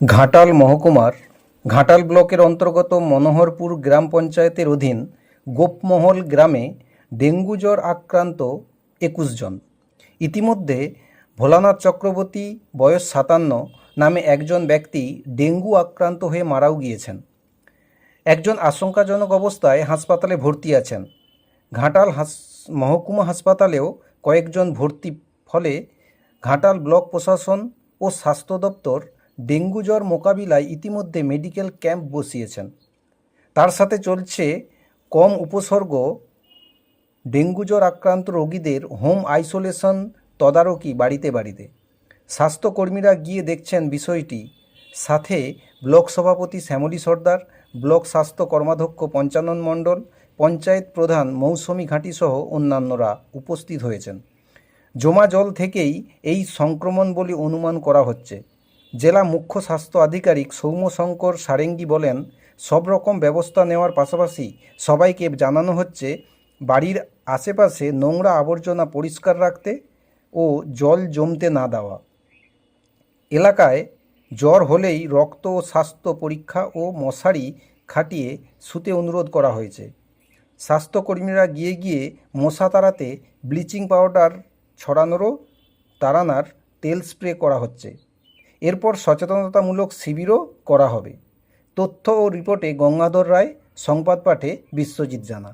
ঘাটাল মহকুমার ঘাটাল ব্লকের অন্তর্গত মনোহরপুর গ্রাম পঞ্চায়েতের অধীন গোপমহল গ্রামে ডেঙ্গু জ্বর আক্রান্ত ২১ জন। ইতিমধ্যে ভোলানাথ চক্রবর্তী বয়স ৫৭ নামে একজন ব্যক্তি ডেঙ্গু আক্রান্ত হয়ে মারাও গিয়েছেন। একজন আশঙ্কাজনক অবস্থায় হাসপাতালে ভর্তি আছেন। ঘাটাল মহকুমা হাসপাতালেও কয়েকজন ভর্তি। ফলে ঘাটাল ব্লক প্রশাসন ও স্বাস্থ্য দপ্তর ডেঙ্গু জ্বর মোকাবিলায় ইতিমধ্যে মেডিকেল ক্যাম্প বসিয়েছেন। তার সাথে চলছে কম উপসর্গ ডেঙ্গু জ্বর আক্রান্ত রোগীদের হোম আইসোলেশন তদারকি বাড়িতে বাড়িতে। স্বাস্থ্যকর্মীরা গিয়ে দেখছেন বিষয়টি। সাথে ব্লক সভাপতি শ্যামলী সর্দার, ব্লক স্বাস্থ্য কর্মাধ্যক্ষ পঞ্চানন মণ্ডল, পঞ্চায়েত প্রধান মৌসুমী ঘাঁটি সহ অন্যান্যরা উপস্থিত হয়েছেন। জমা জল থেকেই এই সংক্রমণ বলে অনুমান করা হচ্ছে। জেলা মুখ্য স্বাস্থ্য আধিকারিক সৌম্যশঙ্কর সারেঙ্গি বলেন, সব রকম ব্যবস্থা নেওয়ার পাশাপাশি সবাইকে জানানো হচ্ছে বাড়ির আশেপাশে নোংরা আবর্জনা পরিষ্কার রাখতে ও জল জমতে না দেওয়া। এলাকায় জ্বর হলেই রক্ত ও স্বাস্থ্য পরীক্ষা ও মশারি খাটিয়ে শুতে অনুরোধ করা হয়েছে। স্বাস্থ্যকর্মীরা গিয়ে গিয়ে মশা তাড়াতে ব্লিচিং পাউডার তাড়ানোর তেল স্প্রে করা হচ্ছে। এরপর সচেতনতামূলক শিবিরও করা হবে। তথ্য ও রিপোর্টে গঙ্গাধর রায়, সংবাদ পাঠে বিশ্বজিৎ জানা।